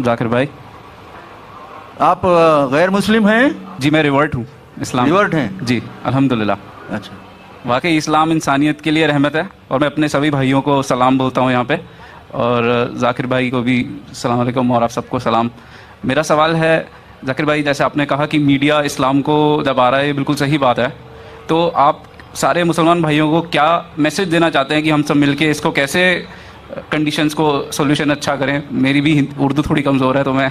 ذاکر بھائی، آپ غیر مسلم ہیں؟ جی میں ریورٹ ہوں اسلام. ریورٹ ہیں؟ جی الحمدللہ. اچھا. واقعی اسلام انسانیت کے لیے رحمت ہے، اور میں اپنے سبھی بھائیوں کو سلام بولتا ہوں یہاں پہ، اور ذاکر بھائی کو بھی السلام علیکم، اور آپ سب کو سلام. میرا سوال ہے ذاکر بھائی، جیسے آپ نے کہا کہ میڈیا اسلام کو جب آ رہا ہے، یہ بالکل صحیح بات ہے، تو آپ سارے مسلمان بھائیوں کو کیا میسج دینا چاہتے ہیں کہ ہم سب مل کے اس کو کیسے کنڈیشنز کو سولوشن اچھا کریں؟ میری بھی اردو تھوڑی کمزور ہے تو میں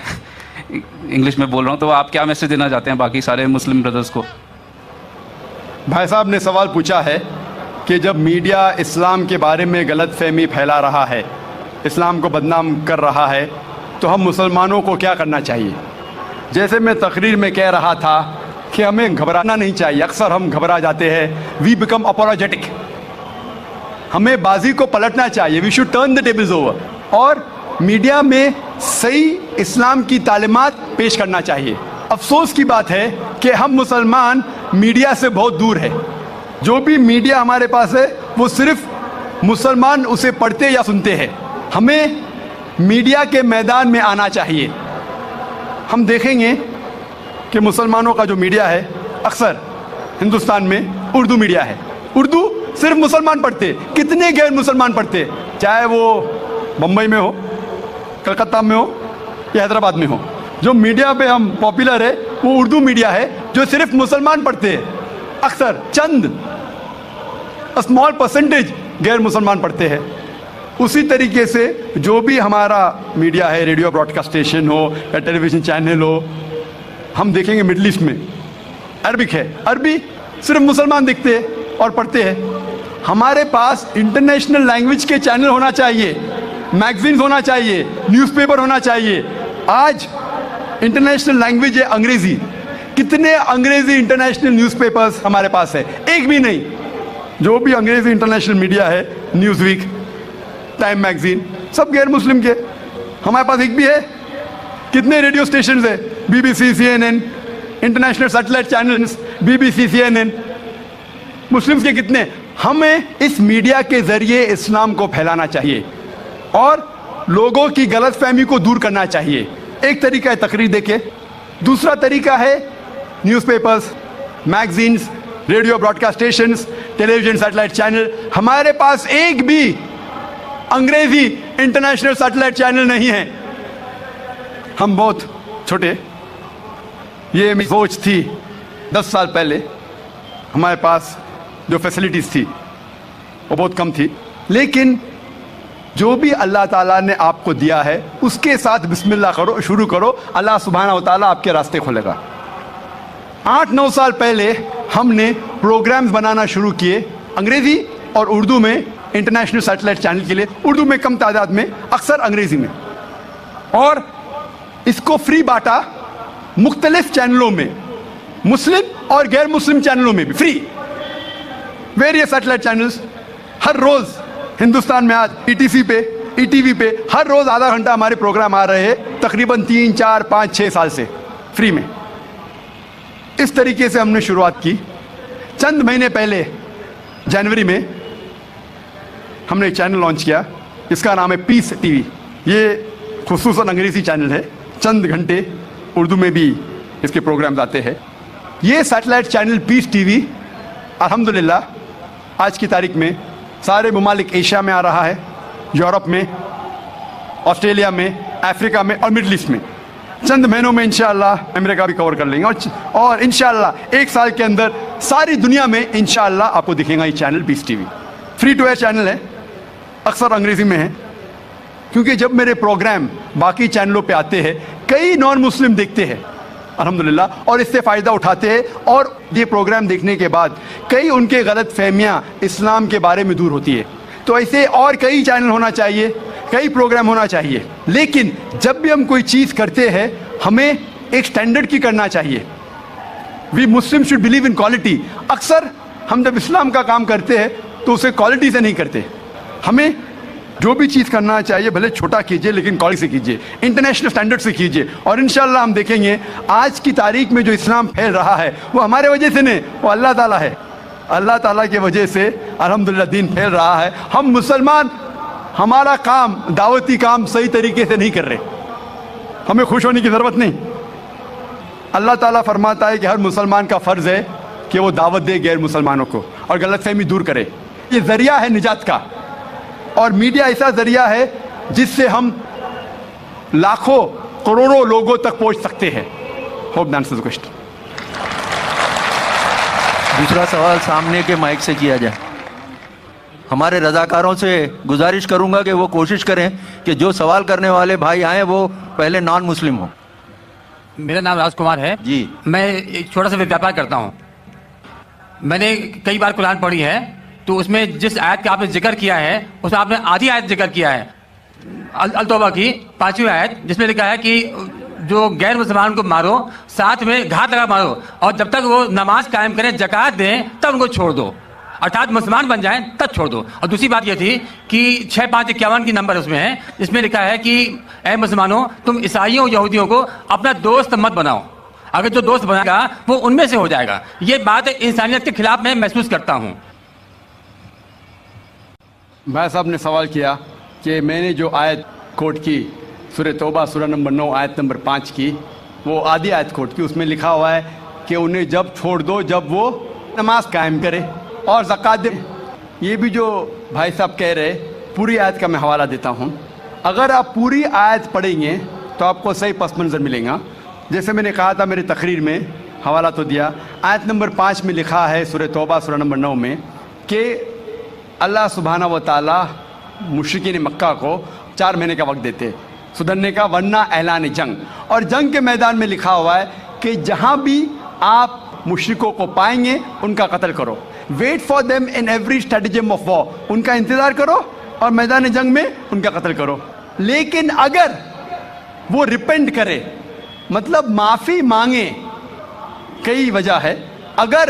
انگلش میں بول رہا ہوں، تو آپ کیا میسج دینا چاہتے ہیں باقی سارے مسلم بردرز کو؟ بھائی صاحب نے سوال پوچھا ہے کہ جب میڈیا اسلام کے بارے میں غلط فہمی پھیلا رہا ہے، اسلام کو بدنام کر رہا ہے، تو ہم مسلمانوں کو کیا کرنا چاہیے؟ جیسے میں تقریر میں کہہ رہا تھا کہ ہمیں گھبرانا نہیں چاہیے. اکثر ہم گھبرا جاتے ہیں. We become apologetic. ہمیں بازی کو پلٹنا چاہیے. We should turn the tables over. اور میڈیا میں صحیح اسلام کی تعلیمات پیش کرنا چاہیے. افسوس کی بات ہے کہ ہم مسلمان میڈیا سے بہت دور ہیں. جو بھی میڈیا ہمارے پاس ہے وہ صرف مسلمان اسے پڑھتے یا سنتے ہیں. ہمیں میڈیا کے میدان میں آنا چاہیے. ہم دیکھیں گے کہ مسلمانوں کا جو میڈیا ہے اکثر ہندوستان میں اردو میڈیا ہے. اردو صرف مسلمان پڑھتے. کتنے غیر مسلمان پڑھتے، چاہے وہ بمبئی میں ہو، کلکتہ میں ہو یا حیدرآباد میں ہو. جو میڈیا پہ ہم پاپولر ہے وہ اردو میڈیا ہے جو صرف مسلمان پڑھتے ہیں. اکثر چند اسمال پرسنٹیج غیر مسلمان پڑھتے ہیں. اسی طریقے سے جو بھی ہمارا میڈیا ہے، ریڈیو براڈ کاسٹ اسٹیشن ہو یا ٹیلی ویژن چینل ہو، ہم دیکھیں گے مڈل ایسٹ میں عربک ہے. عربی صرف مسلمان دیکھتے ہیں اور پڑھتے ہیں. ہمارے پاس انٹرنیشنل لینگویج کے چینل ہونا چاہیے، میگزینز ہونا چاہیے، نیوز پیپر ہونا چاہیے. آج انٹرنیشنل لینگویج ہے انگریزی. کتنے انگریزی انٹرنیشنل نیوز پیپرز ہمارے پاس ہے؟ ایک بھی نہیں. جو بھی انگریزی انٹرنیشنل میڈیا ہے، نیوز ویک، ٹائم میگزین، سب غیر مسلم کے. ہمارے پاس ایک بھی ہے. کتنے ریڈیو اسٹیشنز ہیں؟ B B C, C N N, international satellite channels, B B C, C N N. Muslims کے کتنے؟ ہمیں اس میڈیا کے ذریعے اسلام کو پھیلانا چاہیے اور لوگوں کی غلط فہمی کو دور کرنا چاہیے. ایک طریقہ ہے تقریر دے کے، دوسرا طریقہ ہے newspapers, magazines, radio broadcast stations, television satellite channel. ہمارے پاس ایک بھی انگریزی انٹرنیشنل سیٹلائٹ چینل نہیں ہے. ہم بہت چھوٹے. یہ میری سوچ تھی 10 سال پہلے. ہمارے پاس جو فیسلٹیز تھی وہ بہت کم تھی، لیکن جو بھی اللہ تعالیٰ نے آپ کو دیا ہے اس کے ساتھ بسم اللہ کرو، شروع کرو. اللہ سبحانہ و تعالیٰ آپ کے راستے کھولے گا. 8-9 سال پہلے ہم نے پروگرامز بنانا شروع کیے انگریزی اور اردو میں انٹرنیشنل سیٹلائٹ چینل کے لیے. اردو میں کم تعداد میں، اکثر انگریزی میں. اور اس کو فری بانٹا مختلف چینلوں میں، مسلم اور غیر مسلم چینلوں میں بھی فری. Various satellite channels. ہر روز ہندوستان میں آج ای ٹی سی پہ، ای ٹی وی پہ ہر روز آدھا گھنٹہ ہمارے پروگرام آ رہے ہیں، تقریباً 3، 4، 5، 6 سال سے فری میں. اس طریقے سے ہم نے شروعات کی. چند مہینے پہلے جنوری میں ہم نے ایک چینل لانچ کیا، اس کا نام ہے پیس ٹی وی. یہ خصوصاً انگریزی چینل ہے. چند گھنٹے اردو میں بھی اس کے پروگرامز آتے ہیں. یہ satellite channel peace T V الحمدللہ آج کی تاریخ میں سارے ممالک ایشیا میں آ رہا ہے، یورپ میں، آسٹریلیا میں، افریقہ میں اور مڈل ایسٹ میں. چند مہینوں میں انشاءاللہ امریکہ بھی کور کر لیں گے، اور انشاءاللہ 1 سال کے اندر ساری دنیا میں انشاءاللہ آپ کو دکھے گا یہ channel peace TV. Free to air channel ہے، اکثر انگریزی میں ہے. کیونکہ جب میرے پروگرام باقی چینلوں پہ آتے ہیں، کئی نان مسلم دیکھتے ہیں الحمدللہ اور اس سے فائدہ اٹھاتے ہیں، اور یہ پروگرام دیکھنے کے بعد کئی ان کے غلط فہمیاں اسلام کے بارے میں دور ہوتی ہے. تو ایسے اور کئی چینل ہونا چاہیے، کئی پروگرام ہونا چاہیے. لیکن جب بھی ہم کوئی چیز کرتے ہیں ہمیں ایک سٹینڈرڈ کی کرنا چاہیے. We Muslim should believe in quality. اکثر ہم جب اسلام کا کام کرتے ہیں تو اسے کوالٹی سے نہیں کرتے. ہمیں جو بھی چیز کرنا چاہیے بھلے چھوٹا کیجئے لیکن کوالٹی سے کیجئے، انٹرنیشنل سٹینڈرڈ سے کیجئے. اور انشاءاللہ ہم دیکھیں گے آج کی تاریخ میں جو اسلام پھیل رہا ہے وہ ہمارے وجہ سے نہیں، وہ اللہ تعالیٰ ہے. اللہ تعالیٰ کی وجہ سے الحمدللہ دین پھیل رہا ہے. ہم مسلمان ہمارا کام، دعوتی کام صحیح طریقے سے نہیں کر رہے. ہمیں خوش ہونے کی ضرورت نہیں. اللہ تعالیٰ فرماتا ہے کہ ہر مسلمان کا فرض ہے کہ وہ دعوت دے غیر مسلمانوں کو اور غلط فہمی دور کرے. یہ ذریعہ ہے نجات کا, اور میڈیا ایسا ذریعہ ہے جس سے ہم لاکھوں کروڑوں لوگوں تک پہنچ سکتے ہیں. Hope the answers the question. دوسرا سوال سامنے کے مائک سے کیا جائے. ہمارے رضاکاروں سے گزارش کروں گا کہ وہ کوشش کریں کہ جو سوال کرنے والے بھائی آئیں وہ پہلے نان مسلم ہوں. میرا نام راج کمار ہے جی. میں ایک چھوٹا سا ویاپار کرتا ہوں. میں نے کئی بار قرآن پڑھی ہے, تو اس میں جس آیت کا آپ نے ذکر کیا ہے اس میں آپ نے آدھی آیت ذکر کیا ہے, التوبہ کی 5ویں آیت, جس میں لکھا ہے کہ جو غیر مسلمان کو مارو ساتھ میں گھات لگا مارو, اور جب تک وہ نماز قائم کریں زکوٰۃ دیں تب ان کو چھوڑ دو, ارتھات مسلمان بن جائیں تب چھوڑ دو. اور دوسری بات یہ تھی کہ 6551 کی نمبر اس میں ہے, جس میں لکھا ہے کہ اے مسلمانوں تم عیسائیوں یہودیوں کو اپنا دوست مت بناؤ, اگر جو دوست بنائے گا وہ ان میں سے ہو جائے گا. یہ بات انسانیت کے خلاف میں محسوس کرتا ہوں. بھائی صاحب نے سوال کیا کہ میں نے جو آیت کوٹ کی سورہ توبہ سورہ نمبر 9 آیت نمبر 5 کی, وہ آدھی آیت کوٹ کی. اس میں لکھا ہوا ہے کہ انہیں جب چھوڑ دو جب وہ نماز قائم کرے اور زکوٰۃ دے. یہ بھی جو بھائی صاحب کہہ رہے, پوری آیت کا میں حوالہ دیتا ہوں. اگر آپ پوری آیت پڑھیں گے تو آپ کو صحیح پس منظر ملے گا. جیسے میں نے کہا تھا میری تقریر میں, حوالہ تو دیا. آیت نمبر 5 میں لکھا ہے سورہ توبہ سورہ نمبر 9 میں کہ اللہ سبحانہ و تعالیٰ مشرکین مکہ کو 4 مہینے کا وقت دیتے سدھرنے کا, ورنہ اعلان جنگ. اور جنگ کے میدان میں لکھا ہوا ہے کہ جہاں بھی آپ مشرکوں کو پائیں گے ان کا قتل کرو. Wait for them in every stratagem of war, ان کا انتظار کرو اور میدان جنگ میں ان کا قتل کرو. لیکن اگر وہ ریپینٹ کرے, مطلب معافی مانگے, کئی وجہ ہے, اگر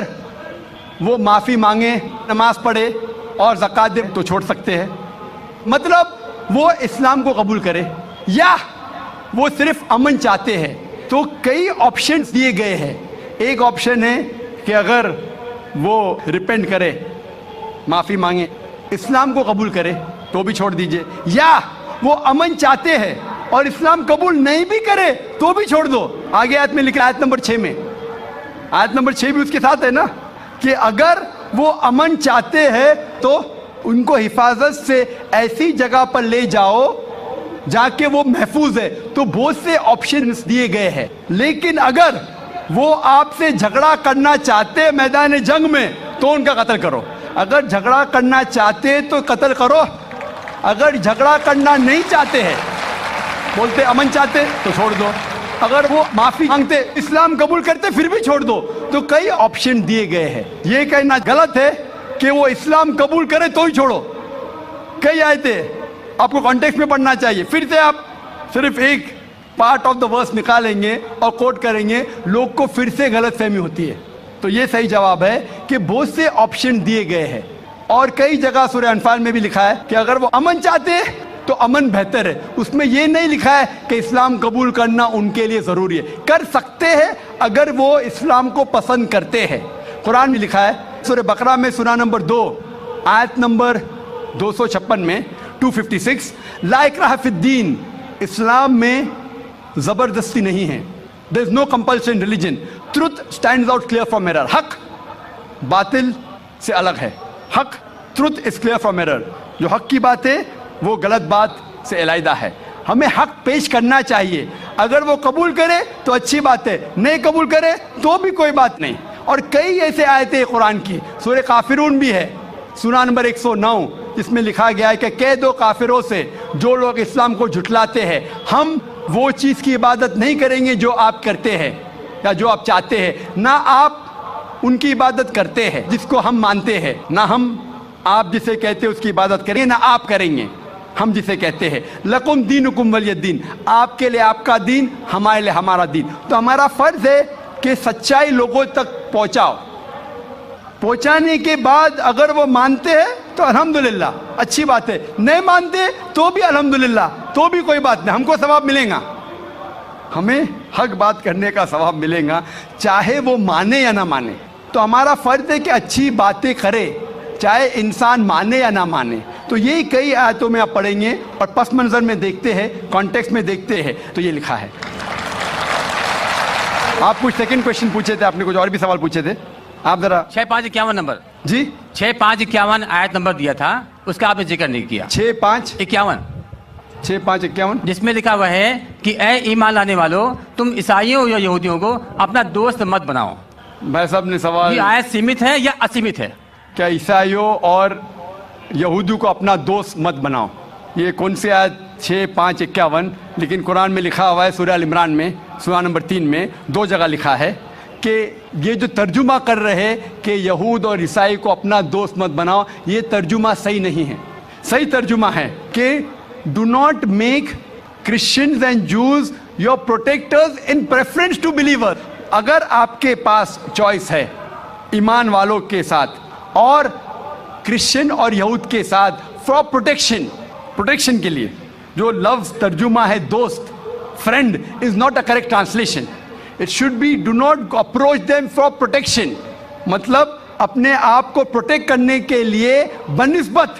وہ معافی مانگے, نماز پڑھے اور زکوٰۃ دے تو چھوڑ سکتے ہیں. مطلب وہ اسلام کو قبول کرے, یا وہ صرف امن چاہتے ہیں. تو کئی آپشنز دیے گئے ہیں. ایک آپشن ہے کہ اگر وہ ریپینٹ کرے, معافی مانگے, اسلام کو قبول کرے تو بھی چھوڑ دیجئے, یا وہ امن چاہتے ہیں اور اسلام قبول نہیں بھی کرے تو بھی چھوڑ دو. آگے آیت میں لکھا, آیت نمبر 6 میں, آیت نمبر 6 بھی اس کے ساتھ ہے نا, کہ اگر وہ امن چاہتے ہیں تو ان کو حفاظت سے ایسی جگہ پر لے جاؤ جا کے وہ محفوظ ہے. تو بہت سے آپشنز دیے گئے ہیں. لیکن اگر وہ آپ سے جھگڑا کرنا چاہتے میدان جنگ میں تو ان کا قتل کرو. اگر جھگڑا کرنا چاہتے تو قتل کرو, اگر جھگڑا کرنا نہیں چاہتے ہیں, بولتے امن چاہتے تو چھوڑ دو, اگر وہ معافی مانگتے, اسلام قبول کرتے پھر بھی چھوڑ دو. تو کئی آپشن دیے گئے ہیں. یہ کہنا غلط ہے کہ وہ اسلام قبول کرے تو ہی چھوڑو. کئی آیتیں آپ کو کانٹیکسٹ میں پڑھنا چاہیے. پھر سے آپ صرف ایک پارٹ آف دا ورس نکالیں گے اور کوٹ کریں گے, لوگ کو پھر سے غلط فہمی ہوتی ہے. تو یہ صحیح جواب ہے کہ بہت سے آپشن دیے گئے ہیں. اور کئی جگہ سورہ انفال میں بھی لکھا ہے کہ اگر وہ امن چاہتے ہیں تو امن بہتر ہے. اس میں یہ نہیں لکھا ہے کہ اسلام قبول کرنا ان کے لیے ضروری ہے. کر سکتے ہیں اگر وہ اسلام کو پسند کرتے ہیں. قرآن میں لکھا ہے سورہ بقرہ میں سورہ نمبر 2 آیت نمبر 256 میں 256, لا اکراہ فی الدین, اسلام میں زبردستی نہیں ہے. there is no compulsion in religion. truth stands out clear from error. حق باطل سے الگ ہے. حق, truth is clear from error. جو حق کی بات ہے وہ غلط بات سے علیحدہ ہے. ہمیں حق پیش کرنا چاہیے. اگر وہ قبول کرے تو اچھی بات ہے, نہیں قبول کرے تو بھی کوئی بات نہیں. اور کئی ایسے آیتیں قرآن کی, سورہ کافرون بھی ہے سورہ نمبر 109, جس میں لکھا گیا ہے کہ کہہ دو کافروں سے جو لوگ اسلام کو جھٹلاتے ہیں, ہم وہ چیز کی عبادت نہیں کریں گے جو آپ کرتے ہیں یا جو آپ چاہتے ہیں, نہ آپ ان کی عبادت کرتے ہیں جس کو ہم مانتے ہیں, نہ ہم آپ جسے کہتے ہیں اس کی عبادت کریں گے, نہ آپ کریں گے ہم جسے کہتے ہیں. لکم دینکم ولی الدین, آپ کے لیے آپ کا دین, ہمارے لیے ہمارا دین. تو ہمارا فرض ہے کہ سچائی لوگوں تک پہنچاؤ. پہنچانے کے بعد اگر وہ مانتے ہیں تو الحمدللہ اچھی بات ہے, نہیں مانتے تو بھی الحمدللہ, تو بھی کوئی بات نہیں, ہم کو ثواب ملے گا. ہمیں حق بات کرنے کا ثواب ملے گا چاہے وہ مانے یا نہ مانے. تو ہمارا فرض ہے کہ اچھی باتیں کرے چاہے انسان مانے یا نہ مانے. تو تو یہی کئی آیتوں میں آپ پڑھیں گے اور پس منظر میں دیکھتے ہیں, کانٹیکسٹ میں دیکھتے ہیں تو یہ لکھا ہے. آپ کچھ سیکنڈ کوشچن پوچھے تھے, آپ نے کچھ اور بھی سوال پوچھے تھے, آپ ذرا 6551 نمبر جی 6551 آیت نمبر دیا تھا, اس کا آپ نے ذکر نہیں کیا. 6551 جس میں لکھا ہوا ہے کہ اے ایمان لانے والوں, تم عیسائیوں یا یہودیوں کو اپنا دوست مت بناؤ. بھائی صاحب نے سوال, یہ آیت سیمت ہے یا اسیمت ہے؟ کیا عیسائیوں اور یہودیوں کو اپنا دوست مت بناؤ, یہ کون سی آیت 6551؟ لیکن قرآن میں لکھا ہوا ہے سورہ ال عمران میں سورہ نمبر 3 میں 2 جگہ لکھا ہے کہ یہ جو ترجمہ کر رہے کہ یہود اور عیسائی کو اپنا دوست مت بناؤ, یہ ترجمہ صحیح نہیں ہے. صحیح ترجمہ ہے کہ do not make Christians and Jews your protectors in preference to believer. اگر آپ کے پاس چوائس ہے ایمان والوں کے ساتھ اور کرسچن اور یہود کے ساتھ فار پروٹیکشن کے لیے, جو لفظ ترجمہ ہے دوست, friend is not a correct translation. It should be do not approach them for protection, مطلب اپنے آپ کو پروٹیکٹ کرنے کے لیے بنسبت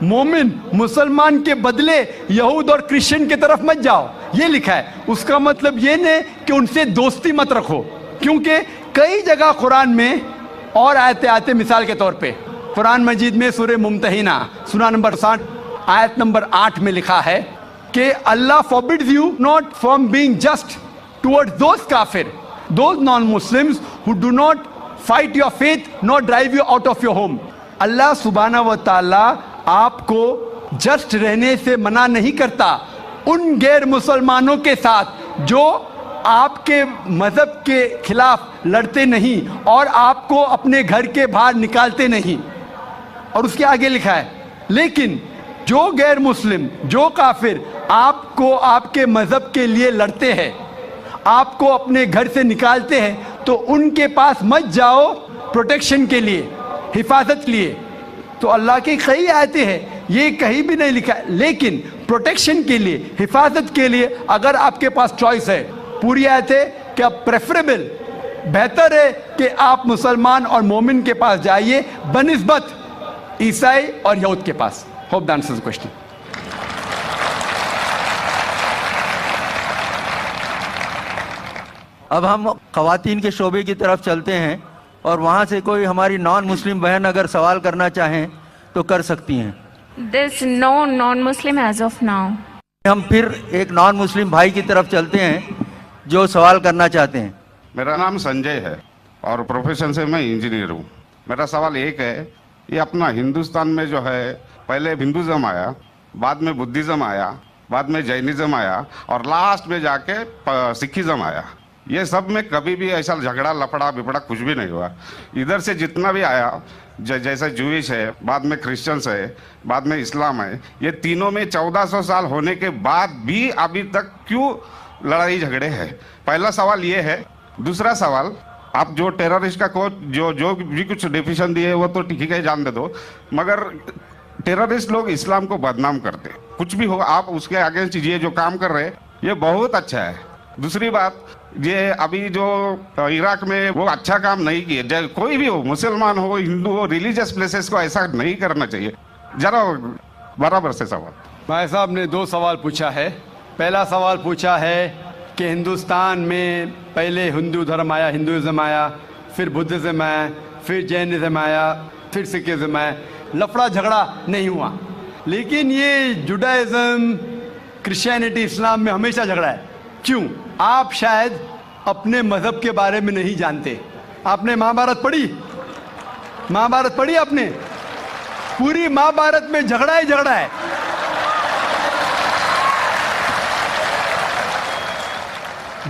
مومن مسلمان کے بدلے یہود اور کرسچن کی طرف مت جاؤ, یہ لکھا ہے. اس کا مطلب یہ نہیں کہ ان سے دوستی مت رکھو, کیونکہ کئی جگہ قرآن میں اور آیتیں آتے, مثال کے طور پہ قرآن مجید میں سورہ ممتحنہ سورہ نمبر 60 آیت نمبر 8 میں لکھا ہے کہ اللہ forbids you not from being just towards those kafir, those non-Muslims who do not fight your faith nor drive you out of your home. اللہ سبحانہ و تعالی آپ کو جسٹ رہنے سے منع نہیں کرتا ان غیر مسلمانوں کے ساتھ جو آپ کے مذہب کے خلاف لڑتے نہیں اور آپ کو اپنے گھر کے باہر نکالتے نہیں. اور اس کے آگے لکھا ہے لیکن جو غیر مسلم, جو کافر آپ کو آپ کے مذہب کے لیے لڑتے ہیں, آپ کو اپنے گھر سے نکالتے ہیں, تو ان کے پاس مت جاؤ پروٹیکشن کے لیے, حفاظت کے لیے. تو اللہ کی کئی آیتیں ہیں, یہ کہیں بھی نہیں لکھا ہے, لیکن پروٹیکشن کے لیے, حفاظت کے لیے اگر آپ کے پاس چوائس ہے, پوری آیت ہے کہ پریفریبل, بہتر ہے کہ آپ مسلمان اور مومن کے پاس جائیے بنسبت عیسائی اور یہود کے پاس. Hope that answers the question. اب ہم خواتین کے شعبے کی طرف چلتے ہیں اور وہاں سے کوئی ہماری نان مسلم بہن اگر سوال کرنا چاہیں تو کر سکتی ہیں. There's no non-Muslim as of now. ہم پھر ایک نان مسلم بھائی کی طرف چلتے ہیں جو سوال کرنا چاہتے ہیں. میرا نام سنجے ہے اور پروفیشن سے میں انجینئر ہوں. میرا سوال ایک ہے, یہ اپنا ہندوستان میں جو ہے پہلے ہندوازم آیا, بعد میں بدھزم آیا, بعد میں جینزم آیا اور لاسٹ میں جا کے سکھزم آیا. یہ سب میں کبھی بھی ایسا جھگڑا لفڑا بپڑا کچھ بھی نہیں ہوا. ادھر سے جتنا بھی آیا, جیسے جوئش ہے, بعد میں کرسچنس ہے, بعد میں اسلام ہے, یہ تینوں میں 1400 سال ہونے کے بعد بھی ابھی تک کیوں لڑائی جھگڑے ہیں؟ پہلا سوال یہ ہے. دوسرا سوال, آپ جو ٹیررسٹ کا کو جو بھی کچھ ڈیفینیشن دیے وہ تو ٹھیک ہے جان دے دو, مگر ٹیررسٹ لوگ اسلام کو بدنام کرتے. کچھ بھی ہو, آپ اس کے اگینسٹ یہ جو کام کر رہے یہ بہت اچھا ہے. دوسری بات, یہ ابھی جو عراق میں وہ اچھا کام نہیں کیے. کوئی بھی ہو, مسلمان ہو, ہندو ہو, ریلیجیس پلیسز کو ایسا نہیں کرنا چاہیے. ذرا برابر سے سوال. بھائی صاحب نے 2 سوال پوچھا ہے. پہلا سوال پوچھا ہے کہ ہندوستان میں پہلے ہندو دھرم آیا, ہندوازم آیا, پھر بدھزم آیا, پھر جینزم آیا, پھر سکھزم آیا, لفڑا جھگڑا نہیں ہوا. لیکن یہ جوڈائزم, کرسچینٹی, اسلام میں ہمیشہ جھگڑا ہے. کیوں؟ آپ شاید اپنے مذہب کے بارے میں نہیں جانتے. آپ نے مہابھارت پڑھی؟ مہابھارت پڑھی آپ نے؟ پوری مہابھارت میں جھگڑا ہی جھگڑا ہے.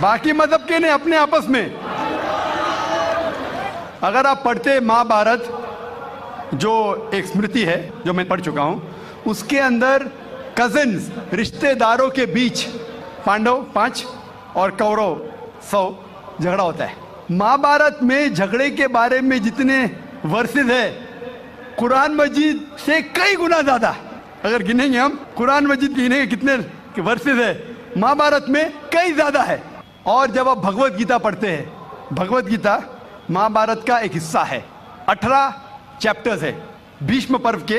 باقی مذہب کے نہیں, اپنے آپس میں. اگر آپ پڑھتے مہابھارت, جو ایک اسمرتی ہے جو میں پڑھ چکا ہوں, اس کے اندر کزنز, رشتہ داروں کے بیچ پانڈو 5 اور کورو 100 جھگڑا ہوتا ہے. مہابھارت میں جھگڑے کے بارے میں جتنے ورسز ہے قرآن مجید سے کئی گنا زیادہ. اگر گنیں گے ہم, قرآن مجید گنیں گے کتنے ورسز ہے, مہابھارت میں کئی زیادہ ہے. اور جب آپ بھگوت گیتا پڑھتے ہیں, بھگوت گیتا مہابھارت کا ایک حصہ ہے, 18 چیپٹرز ہے. بھیشم پرو کے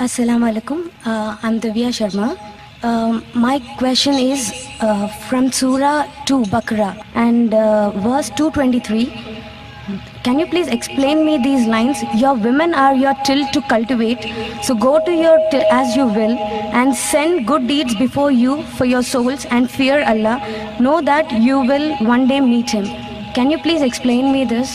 Assalamu alaikum. I'm Divya Sharma. My question is from Surah 2 Baqarah and verse 223. Can you please explain me these lines? Your women are your till to cultivate, so go to your till as you will, and send good deeds before you for your souls, and fear Allah. Know that you will one day meet Him. Can you please explain me this?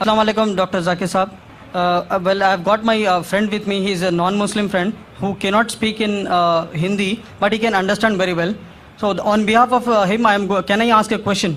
Assalamu alaikum, Dr. Zakir Saab. Well, I've got my friend with me. He's a non-Muslim friend who cannot speak in Hindi, but he can understand very well. So, on behalf of him, can I ask a question?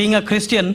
being a Christian.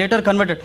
later converted.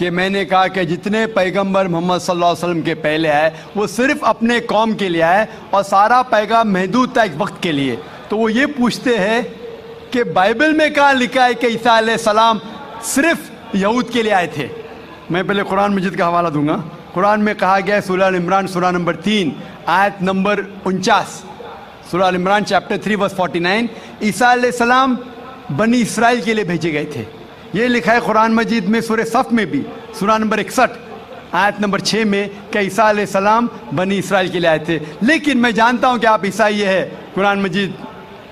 کہ میں نے کہا کہ جتنے پیغمبر محمد صلی اللہ علیہ وسلم کے پہلے آئے وہ صرف اپنے قوم کے لیے آئے اور سارا پیغام محدود تھا ایک وقت کے لیے. تو وہ یہ پوچھتے ہیں کہ بائبل میں کہاں لکھا ہے کہ عیسیٰ علیہ السلام صرف یہود کے لیے آئے تھے. میں پہلے قرآن مجید کا حوالہ دوں گا. قرآن میں کہا گیا ہے سورہ عمران سورہ نمبر 3 آیت نمبر 49, سورہ عمران چیپٹر 3 ورس 49, عیسیٰ علیہ السلام بنی اسرائیل کے لیے بھیجے گئے تھے. یہ لکھا ہے قرآن مجید میں سورہ صف میں بھی سورہ نمبر 61 آیت نمبر 6 میں کہ عیسیٰ علیہ السلام بنی اسرائیل کے لیے آئے تھے. لیکن میں جانتا ہوں کہ آپ عیسائی ہے, قرآن مجید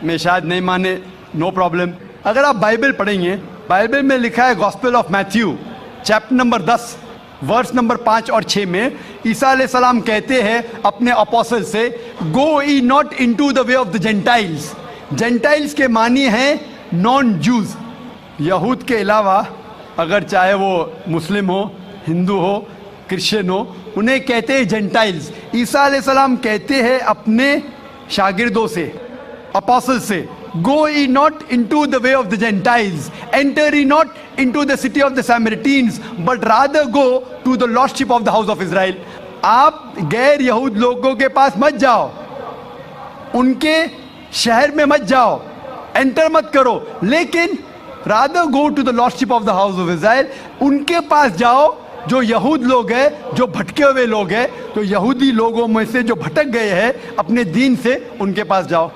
میں شاید نہیں مانے, نو پرابلم. اگر آپ بائبل پڑھیں گے, بائبل میں لکھا ہے Gospel of Matthew chapter number 10 verse number 5 اور 6 میں عیسیٰ علیہ السلام کہتے ہیں اپنے اپوسل سے, go ye not into the way of the Gentiles. Gentiles کے معنی ہیں نان جوز, یہود کے علاوہ اگر چاہے وہ مسلم ہو, ہندو ہو, کرسچن ہو, انہیں کہتے ہیں جینٹائلز. عیسیٰ علیہ السلام کہتے ہیں اپنے شاگردوں سے, اپوسل سے, go ye not into the way of the Gentiles, enter ye not into the city of the Samaritans, but rather go to the lost sheep of the house of Israel. آپ غیر یہود لوگوں کے پاس مت جاؤ, ان کے شہر میں مت جاؤ, انٹر مت کرو, لیکن rather go to the lost sheep of the house of Israel. ان کے پاس جاؤ جو یہود لوگ ہیں, جو بھٹکے ہوئے لوگ ہیں, تو یہودی لوگوں میں سے جو بھٹک گئے ہیں اپنے دین سے, ان کے پاس جاؤ.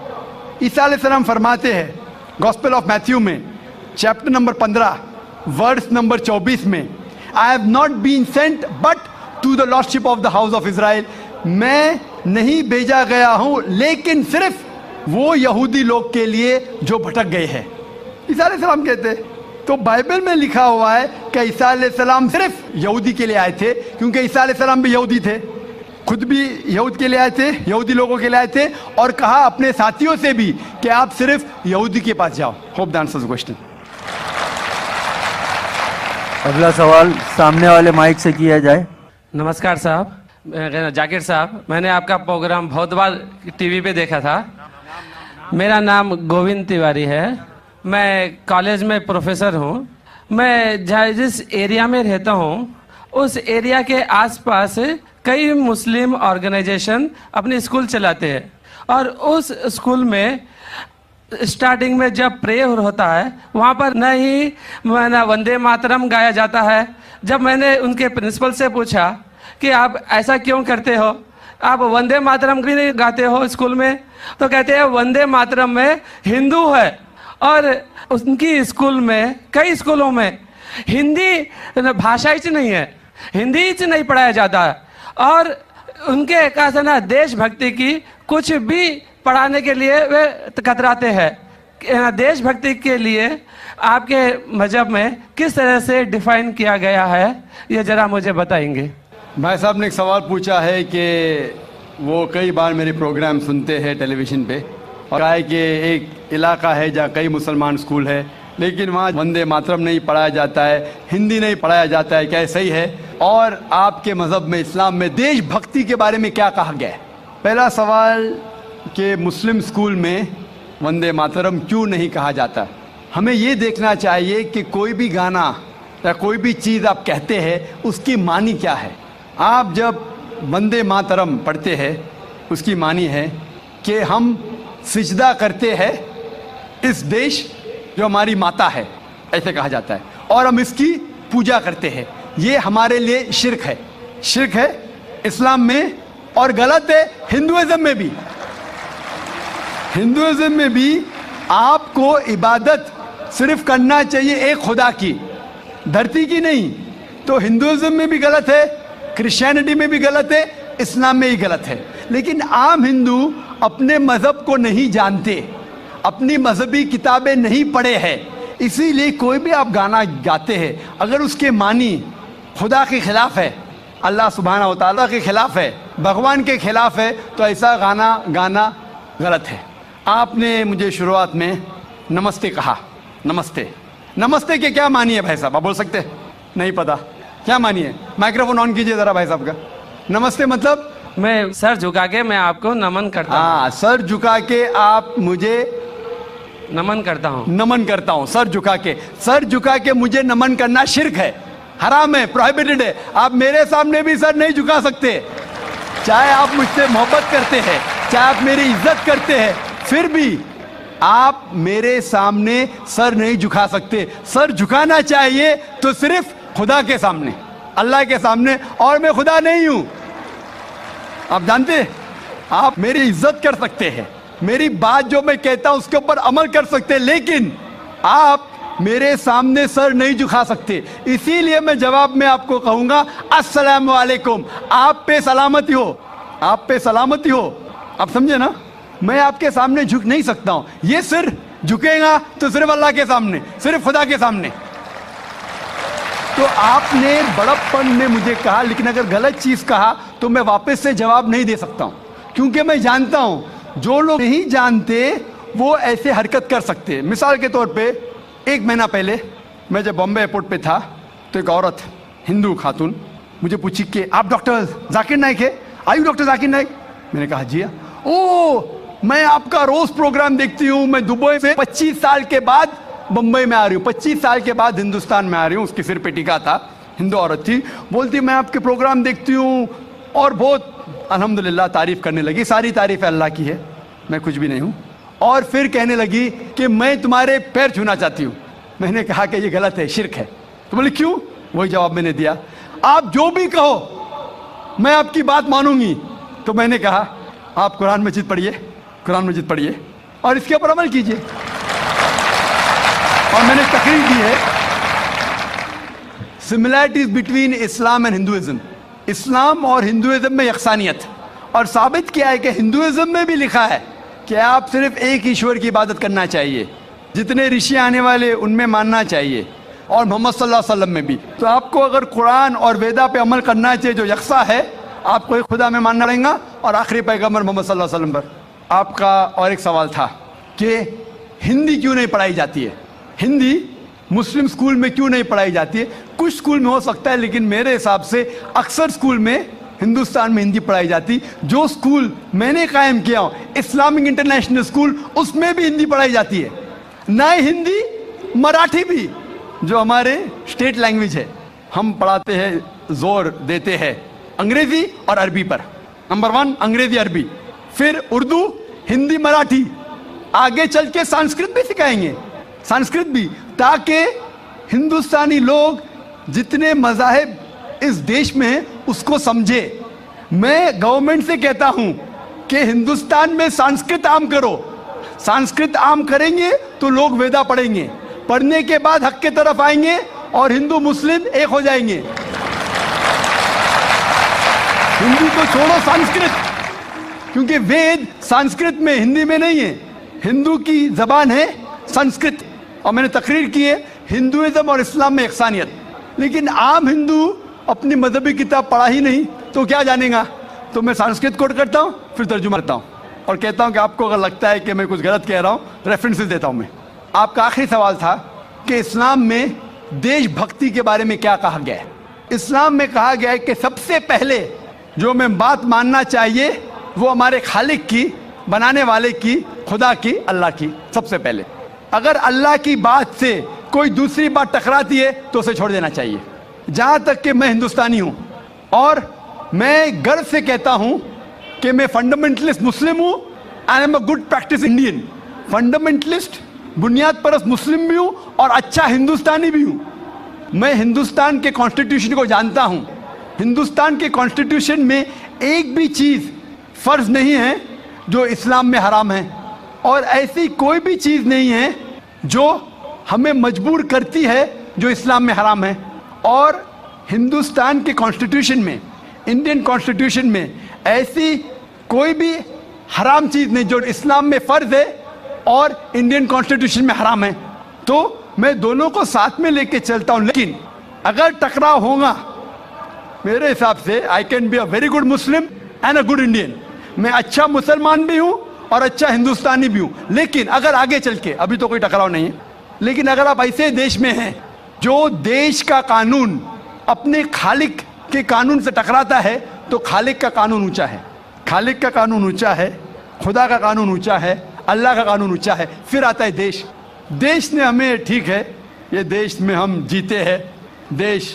عیسیٰ علیہ السلام فرماتے ہیں گاسپل آف میتھیو میں چیپٹر نمبر 15 ورس نمبر 24 میں, I have not been sent but to the lost sheep of the house of Israel. میں نہیں بھیجا گیا ہوں لیکن صرف وہ یہودی لوگ کے لیے جو بھٹک گئے ہیں. عیسیٰ علیہ السلام کہتے ہیں. تو بائبل میں لکھا ہوا ہے کہ عیسیٰ علیہ السلام صرف یہودی کے لیے آئے تھے, کیونکہ عیسیٰ علیہ السلام بھی یہودی تھے, خود بھی یہود کے لیے آئے تھے, یہودی لوگوں کے لیے آئے تھے, اور کہا اپنے ساتھیوں سے بھی کہ آپ صرف یہودی کے پاس جاؤ. Hope the answers question. اگلا سوال سامنے والے مائک سے کیا جائے. نمسکار صاحب, جاکر صاحب, میں نے آپ کا پروگرام بہت بار ٹی وی پہ دیکھا تھا. میرا نام گووند تیواری ہے, میں کالج میں پروفیسر ہوں. میں جس ایریا میں رہتا ہوں اس ایریا کے آس پاس کئی مسلم آرگنائزیشن اپنے اسکول چلاتے ہیں, اور اس اسکول میں اسٹارٹنگ میں جب پریئر ہوتا ہے وہاں پر نہ ہی وندے ماترم گایا جاتا ہے. جب میں نے ان کے پرنسپل سے پوچھا کہ آپ ایسا کیوں کرتے ہو, آپ وندے ماترم بھی نہیں گاتے ہو اسکول میں, تو کہتے ہیں وندے ماترم میں ہندو ہے, اور ان کی اسکول میں, کئی اسکولوں میں ہندی بھاشا ہی نہیں ہے, ہندی ہی نہیں پڑھایا جاتا ہے. اور ان کے کہا نا دیش بھکتی کی کچھ بھی پڑھانے کے لیے وہ کتراتے ہیں. دیش بھکتی کے لیے آپ کے مذہب میں کس طرح سے ڈیفائن کیا گیا ہے, یہ ذرا مجھے بتائیں گے. بھائی صاحب نے ایک سوال پوچھا ہے کہ وہ کئی بار میرے پروگرام سنتے ہیں ٹیلی ویژن پہ, اور کہا ہے کہ ایک علاقہ ہے جہاں کئی مسلمان اسکول ہے لیکن وہاں وندے ماترم نہیں پڑھایا جاتا ہے, ہندی نہیں پڑھایا جاتا ہے, کیا صحیح ہے؟ اور آپ کے مذہب میں, اسلام میں دیش بھکتی کے بارے میں کیا کہا گیا ہے؟ پہلا سوال کہ مسلم اسکول میں وندے ماترم کیوں نہیں کہا جاتا. ہمیں یہ دیکھنا چاہیے کہ کوئی بھی گانا یا کوئی بھی چیز آپ کہتے ہیں اس کی معنی کیا ہے. آپ جب وندے ماترم پڑھتے ہیں اس کی معنی ہے کہ ہم سجدہ کرتے ہیں اس دیش جو ہماری ماتا ہے, ایسے کہا جاتا ہے, اور ہم اس کی پوجا کرتے ہیں. یہ ہمارے لیے شرک ہے, شرک ہے اسلام میں, اور غلط ہے ہندوازم میں بھی. ہندوازم میں بھی آپ کو عبادت صرف کرنا چاہیے ایک خدا کی, دھرتی کی نہیں. تو ہندوازم میں بھی غلط ہے, کرسچینٹی میں بھی غلط ہے, اسلام میں ہی غلط ہے. لیکن عام ہندو اپنے مذہب کو نہیں جانتے, اپنی مذہبی کتابیں نہیں پڑھے ہیں, اسی لیے کوئی بھی آپ گانا گاتے ہیں اگر اس کے معنی خدا کے خلاف ہے, اللہ سبحانہ و تعالیٰ کے خلاف ہے, بھگوان کے خلاف ہے, تو ایسا گانا گانا غلط ہے. آپ نے مجھے شروعات میں نمستے کہا. نمستے, نمستے کے کیا معنی ہے بھائی صاحب, آپ بول سکتے ہیں؟ نہیں پتا کیا معنی ہے؟ مائکروفون آن کیجئے ذرا بھائی صاحب کا. نمستے مطلب میں سر جھکا کے میں آپ کو نمن کرتا ہوں. ہاں, سر جھکا کے آپ مجھے نمن کرتا ہوں. نمن کرتا ہوں, سر جھکا کے. سر جھکا کے مجھے نمن کرنا شرک ہے, حرام ہے, پروہیبٹڈ ہے. آپ میرے سامنے بھی سر نہیں جھکا سکتے, چاہے آپ مجھ سے محبت کرتے ہیں, چاہے آپ میری عزت کرتے ہیں, پھر بھی آپ میرے سامنے سر نہیں جھکا سکتے. سر جھکانا چاہیے تو صرف خدا کے سامنے, اللہ کے سامنے, اور میں خدا نہیں ہوں. آپ جانتے ہیں, آپ میری عزت کر سکتے ہیں, میری بات جو میں کہتا ہوں اس کے اوپر عمل کر سکتے ہیں, لیکن آپ میرے سامنے سر نہیں جھکا سکتے. اسی لیے میں جواب میں آپ کو کہوں گا السلام علیکم, آپ پہ سلامتی ہو, آپ پہ سلامتی ہو. آپ سمجھے نا, میں آپ کے سامنے جھک نہیں سکتا ہوں. یہ سر جھکے گا تو صرف اللہ کے سامنے, صرف خدا کے سامنے. تو آپ نے بڑپن میں مجھے کہا, لیکن اگر غلط چیز کہا تو میں واپس سے جواب نہیں دے سکتا ہوں, کیونکہ میں جانتا ہوں جو لوگ نہیں جانتے وہ ایسے حرکت کر سکتے. مثال کے طور پہ 1 مہینہ پہلے میں جب بامبے ایئرپورٹ پہ تھا تو ایک عورت, ہندو خاتون, مجھے پوچھی کہ آپ ڈاکٹر ذاکر نائک ہے, آئی ڈاکٹر ذاکر نائک؟ میں نے کہا جی. او, میں آپ کا روز پروگرام دیکھتی ہوں, میں دبئی سے 25 سال کے بعد بمبئی میں آ رہی ہوں, 25 سال کے بعد ہندوستان میں آ رہی ہوں. اس کے سر پہ ٹکا تھا, ہندو عورت تھی, بولتی میں آپ کے پروگرام دیکھتی ہوں, اور بہت الحمدللہ تعریف کرنے لگی. ساری تعریف اللہ کی ہے, میں کچھ بھی نہیں ہوں. اور پھر کہنے لگی کہ میں تمہارے پیر چھونا چاہتی ہوں. میں نے کہا کہ یہ غلط ہے, شرک ہے. تو بولے کیوں؟ وہی جواب میں نے دیا, آپ جو بھی کہو میں آپ کی بات مانوں گی. تو میں نے کہا آپ قرآن مجید پڑھیے, قرآن مجید پڑھیے اور اس کے اوپر عمل کیجیے. اور میں نے تقریر دی ہے similarities between Islam and Hinduism, اسلام اور ہندوازم میں یکسانیت, اور ثابت کیا ہے کہ ہندوازم میں بھی لکھا ہے کہ آپ صرف ایک ایشور کی عبادت کرنا چاہیے, جتنے رشی آنے والے ان میں ماننا چاہیے, اور محمد صلی اللہ علیہ وسلم میں بھی. تو آپ کو اگر قرآن اور ویدا پہ عمل کرنا چاہیے جو یکساں ہے, آپ کو ایک خدا میں ماننا پڑے گا اور آخری پیغمبر محمد صلی اللہ علیہ وسلم پر. آپ کا اور ایک سوال تھا کہ ہندی کیوں نہیں پڑھائی جاتی ہے, ہندی مسلم اسکول میں کیوں نہیں پڑھائی جاتی ہے؟ کچھ اسکول میں ہو سکتا ہے, لیکن میرے حساب سے اکثر اسکول میں ہندوستان میں ہندی پڑھائی جاتی. جو اسکول میں نے قائم کیا ہوں, اسلامک انٹرنیشنل اسکول, اس میں بھی ہندی پڑھائی جاتی ہے. نہ ہندی, مراٹھی بھی جو ہمارے اسٹیٹ لینگویج ہے, ہم پڑھاتے ہیں, زور دیتے ہیں انگریزی اور عربی پر. نمبر 1 انگریزی عربی, پھر اردو, ہندی, مراٹھی, آگے چل کے سنسکرت بھی سکھائیں گے, سنسکرت بھی, تاکہ ہندوستانی لوگ جتنے مذاہب اس دیش میں ہیں اس کو سمجھے. میں گورنمنٹ سے کہتا ہوں کہ ہندوستان میں سنسکرت عام کرو. سنسکرت عام کریں گے تو لوگ ویدا پڑھیں گے, پڑھنے کے بعد حق کے طرف آئیں گے اور ہندو مسلم ایک ہو جائیں گے. ہندی کو چھوڑو, سنسکرت, کیونکہ وید سنسکرت میں, ہندی میں نہیں ہے. ہندو کی زبان ہے سنسکرت, اور میں نے تقریر کی ہے ہندوازم اور اسلام میں یکسانیت. لیکن عام ہندو اپنی مذہبی کتاب پڑھا ہی نہیں تو کیا جانے گا. تو میں سنسکرت کوٹ کرتا ہوں, پھر ترجمہ کرتا ہوں, اور کہتا ہوں کہ آپ کو اگر لگتا ہے کہ میں کچھ غلط کہہ رہا ہوں, ریفرنسز دیتا ہوں میں. آپ کا آخری سوال تھا کہ اسلام میں دیش بھکتی کے بارے میں کیا کہا گیا ہے. اسلام میں کہا گیا ہے کہ سب سے پہلے جو میں بات ماننا چاہیے وہ ہمارے خالق کی, بنانے والے کی, خدا کی, اللہ کی. سب سے پہلے اگر اللہ کی بات سے کوئی دوسری بات ٹکراتی ہے تو اسے چھوڑ دینا چاہیے. جہاں تک کہ میں ہندوستانی ہوں, اور میں گرو سے کہتا ہوں کہ میں فنڈامنٹلسٹ مسلم ہوں, I am a good practice Indian. Fundamentalist, بنیاد پرست مسلم بھی ہوں, اور اچھا ہندوستانی بھی ہوں. میں ہندوستان کے کانسٹیٹیوشن کو جانتا ہوں. ہندوستان کے کانسٹیٹیوشن میں ایک بھی چیز فرض نہیں ہے جو اسلام میں حرام ہے, اور ایسی کوئی بھی چیز نہیں ہے جو ہمیں مجبور کرتی ہے جو اسلام میں حرام ہے. اور ہندوستان کے کانسٹیٹیوشن میں, انڈین کانسٹیٹیوشن میں ایسی کوئی بھی حرام چیز نہیں جو اسلام میں فرض ہے اور انڈین کانسٹیٹیوشن میں حرام ہے. تو میں دونوں کو ساتھ میں لے کے چلتا ہوں. لیکن اگر ٹکراؤ ہوگا, میرے حساب سے I can be a very good Muslim and a good Indian. میں اچھا مسلمان بھی ہوں اور اچھا ہندوستانی بھی ہوں. لیکن اگر آگے چل کے, ابھی تو کوئی ٹکراؤ نہیں ہے, لیکن اگر آپ ایسے دیش میں ہیں جو دیش کا قانون اپنے خالق کے قانون سے ٹکراتا ہے, تو خالق کا قانون اونچا ہے, خالق کا قانون اونچا ہے, خدا کا قانون اونچا ہے, اللہ کا قانون اونچا ہے. پھر آتا ہے دیش. دیش نے ہمیں, ٹھیک ہے, یہ دیش میں ہم جیتے ہیں, دیش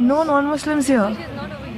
No non-Muslims here.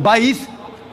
22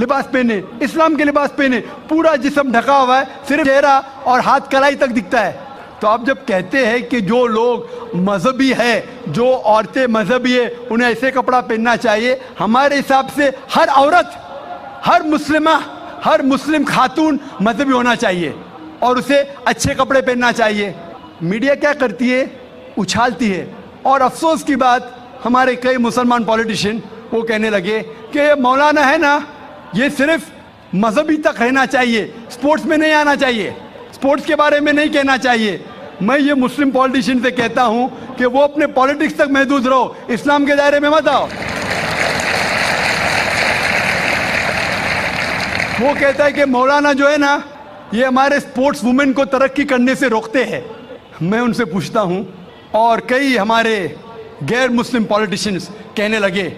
لباس پہنے, اسلام کے لباس پہنے, پورا جسم ڈھکا ہوا ہے, صرف چہرہ اور ہاتھ کلائی تک دکھتا ہے. تو آپ جب کہتے ہیں کہ جو لوگ مذہبی ہے, جو عورتیں مذہبی ہے, انہیں ایسے کپڑا پہننا چاہیے, ہمارے حساب سے ہر عورت, ہر مسلمہ, ہر مسلم خاتون مذہبی ہونا چاہیے اور اسے اچھے کپڑے پہننا چاہیے. میڈیا کیا کرتی ہے, اچھالتی ہے. اور افسوس کی بات, ہمارے کئی مسلمان پولیٹیشین وہ کہنے لگے کہ یہ مولانا ہے نا, یہ صرف مذہبی تک رہنا چاہیے, سپورٹس میں نہیں آنا چاہیے, سپورٹس کے بارے میں نہیں کہنا چاہیے. میں یہ مسلم پولیٹیشین سے کہتا ہوں کہ وہ اپنے پالیٹکس تک محدود رہو, اسلام کے دائرے میں مت آؤ. وہ کہتا ہے کہ مولانا جو ہے نا, یہ ہمارے سپورٹس وومن کو ترقی کرنے سے روکتے ہیں. میں ان سے پوچھتا ہوں, اور کئی ہمارے غیر مسلم پولیٹیشینز کہنے لگے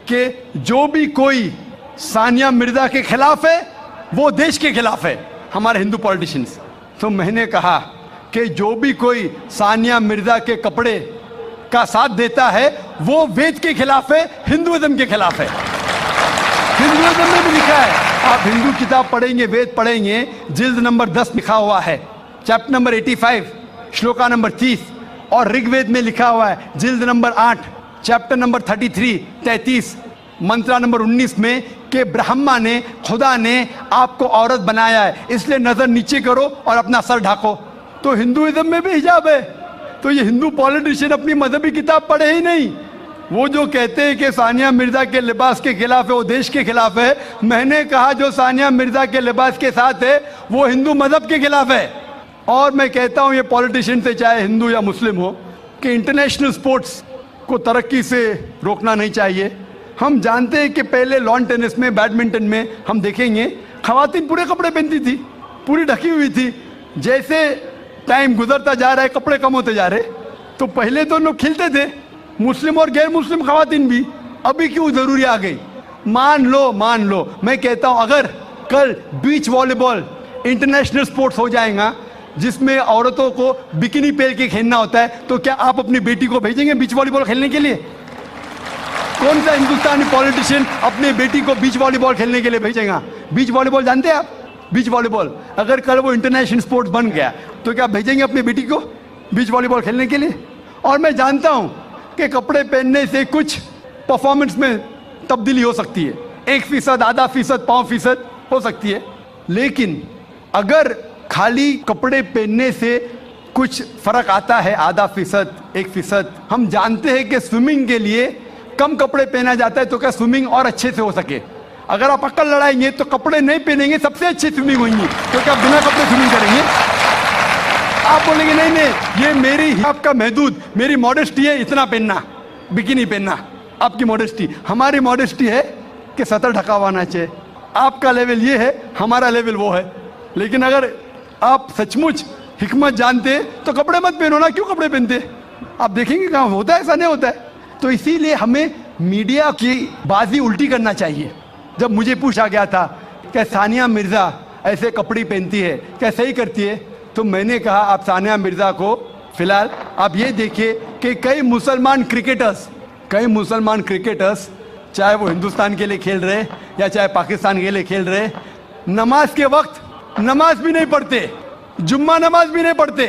کہ جو بھی کوئی ثانیہ مرزا کے خلاف ہے وہ دیش کے خلاف ہے, ہمارے ہندو پولیٹیشینز. تو میں نے کہا کہ جو بھی کوئی ثانیہ مرزا کے کپڑے کا ساتھ دیتا ہے وہ وید کے خلاف ہے, ہندوازم کے خلاف ہے. ہندوازم میں بھی لکھا ہے, آپ ہندو کتاب پڑھیں گے, وید پڑھیں گے, جلد نمبر 10 لکھا ہوا ہے, چیپٹر نمبر 85, شلوکا نمبر 30, اور رگ وید میں لکھا ہوا ہے جلد number 8, chapter number 33, mantra number 19 میں کہ برہما نے, خدا نے آپ کو عورت بنایا ہے, اس لیے نظر نیچے کرو اور اپنا سر ڈھانکو. تو ہندوازم میں بھی حجاب ہے. تو یہ ہندو پولیٹیشین اپنی مذہبی کتاب پڑھے ہی نہیں. وہ جو کہتے ہیں کہ ثانیہ مرزا کے لباس کے خلاف ہے وہ دیش کے خلاف ہے, میں نے کہا جو ثانیہ مرزا کے لباس کے ساتھ ہے وہ ہندو مذہب کے خلاف ہے. اور میں کہتا ہوں یہ پولیٹیشین سے, چاہے ہندو یا مسلم ہو, کہ انٹرنیشنل سپورٹس کو ترقی سے روکنا نہیں چاہیے. ہم جانتے ہیں کہ پہلے لان ٹینس میں, بیڈمنٹن میں ہم دیکھیں گے خواتین پورے کپڑے پہنتی تھی, پوری ڈھکی ہوئی تھی. جیسے ٹائم گزرتا جا رہا ہے, کپڑے کم ہوتے جا رہے. تو پہلے تو لوگ کھیلتے تھے, مسلم اور غیر مسلم خواتین بھی, ابھی کیوں ضروری آ گئی؟ مان لو, میں کہتا ہوں اگر کل بیچ والی بال انٹرنیشنل سپورٹس ہو جائیں گا جس میں عورتوں کو بکینی پہن کے کھیلنا ہوتا ہے, تو کیا آپ اپنی بیٹی کو بھیجیں گے بیچ والی بال کھیلنے کے لیے؟ کون سا ہندوستانی پولیٹیشین اپنے بیٹی کو بیچ والی بال کھیلنے کے لیے بھیجے گا؟ بیچ والی بال جانتے ہیں آپ؟ بیچ والی بال اگر کل وہ انٹرنیشنل سپورٹس بن گیا تو کیا بھیجیں گے اپنی بیٹی کو بیچ والی بال کھیلنے کے لیے؟ اور میں جانتا ہوں کہ کپڑے پہننے سے کچھ پرفارمنس میں تبدیلی ہو سکتی ہے, 1%, آدھا فیصد, 5% ہو سکتی ہے, لیکن اگر خالی کپڑے پہننے سے کچھ فرق آتا ہے, آدھا فیصد, 1%, ہم جانتے ہیں کہ سوئمنگ کے لیے کم کپڑے پہنا جاتا ہے تو کیا سوئمنگ اور اچھے سے ہو سکے؟ اگر آپ عقل لڑائیں گے تو کپڑے نہیں پہنیں گے, سب سے اچھی سوئمنگ ہوئیں گی, تو کیا بنا کپڑے سوئمنگ کریں گے؟ آپ بولیں گے نہیں یہ میری, آپ کا محدود, میری ماڈسٹی ہے اتنا پہننا, بکینی پہننا, آپ کی ماڈسٹی. ہماری ماڈسٹی ہے کہ سطر ڈھکا ہوا ہونا چاہیے. آپ کا لیول یہ ہے, ہمارا لیول وہ ہے. لیکن اگر آپ سچ مچ حکمت جانتے تو کپڑے مت پہنو نا, کیوں کپڑے پہنتے؟ آپ دیکھیں گے کہاں ہوتا ہے, ایسا نہیں ہوتا ہے. تو اسی لیے ہمیں میڈیا کی بازی الٹی کرنا چاہیے. جب مجھے پوچھا گیا تھا کہ ثانیہ مرزا ایسے کپڑے پہنتی ہے, کیا صحیح کرتی ہے, تو میں نے کہا آپ ثانیہ مرزا کو فی الحال آپ یہ دیکھیے کہ کئی مسلمان کرکٹرز چاہے وہ ہندوستان کے لیے کھیل رہے یا چاہے پاکستان کے لیے کھیل رہے, نماز کے وقت نماز بھی نہیں پڑھتے, جمعہ نماز بھی نہیں پڑھتے.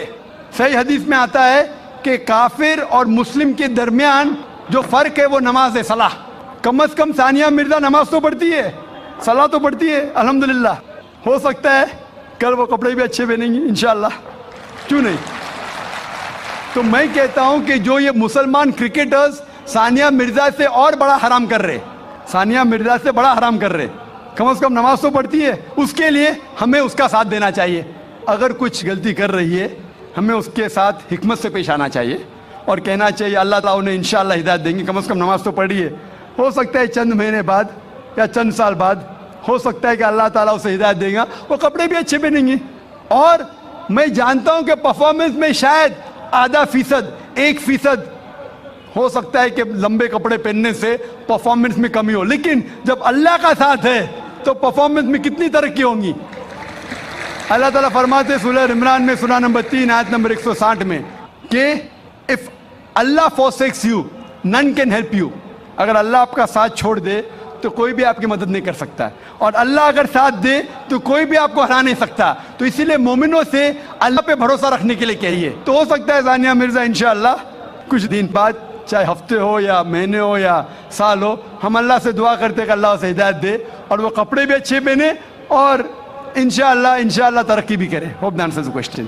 صحیح حدیث میں آتا ہے کہ کافر اور مسلم کے درمیان جو فرق ہے وہ نماز ہے, صلاح. کم از کم ثانیہ مرزا نماز تو پڑھتی ہے, صلاح تو پڑھتی ہے, الحمدللہ. ہو سکتا ہے کل وہ کپڑے بھی اچھے پہنیں گی انشاءاللہ, کیوں نہیں. تو میں کہتا ہوں کہ جو یہ مسلمان کرکٹرز ثانیہ مرزا سے اور بڑا حرام کر رہے, ثانیہ مرزا سے بڑا حرام کر رہے, کم از کم نماز تو پڑھتی ہے, اس کے لیے ہمیں اس کا ساتھ دینا چاہیے. اگر کچھ غلطی کر رہی ہے ہمیں اس کے ساتھ حکمت سے پیش آنا چاہیے اور کہنا چاہیے اللہ تعالیٰ انہیں انشاءاللہ ہدایت دیں گے, کم از کم نماز تو پڑھی ہے. ہو سکتا ہے چند مہینے بعد یا چند سال بعد ہو سکتا ہے کہ اللہ تعالیٰ اسے ہدایت دے گا, وہ کپڑے بھی اچھے پہنیں گے. اور میں جانتا ہوں کہ پرفارمنس میں شاید آدھا فیصد, 1% ہو سکتا ہے کہ لمبے کپڑے پہننے سے پرفارمنس میں کمی ہو, لیکن جب اللہ کا ساتھ ہے تو پرفارمنس میں کتنی ترقی ہوں گی. اللہ تعالیٰ فرماتے سورہ عمران میں سورہ نمبر 3 آیت نمبر 160 میں کہ if Allah forsakes you none can help you. اگر اللہ آپ کا ساتھ چھوڑ دے تو کوئی بھی آپ کی مدد نہیں کر سکتا, اور اللہ اگر ساتھ دے تو کوئی بھی آپ کو ہرا نہیں سکتا. تو اسی لیے مومنوں سے اللہ پہ بھروسہ رکھنے کے لیے کہیے. تو ہو سکتا ہے ثانیہ مرزا انشاءاللہ کچھ دن بعد, چاہے ہفتے ہو یا مہینے ہو یا سال ہو, ہم اللہ سے دعا کرتے کہ اللہ اسے ہدایت دے اور وہ کپڑے بھی اچھے پہنے اور انشاءاللہ ترقی بھی کرے. Hope that answers the question.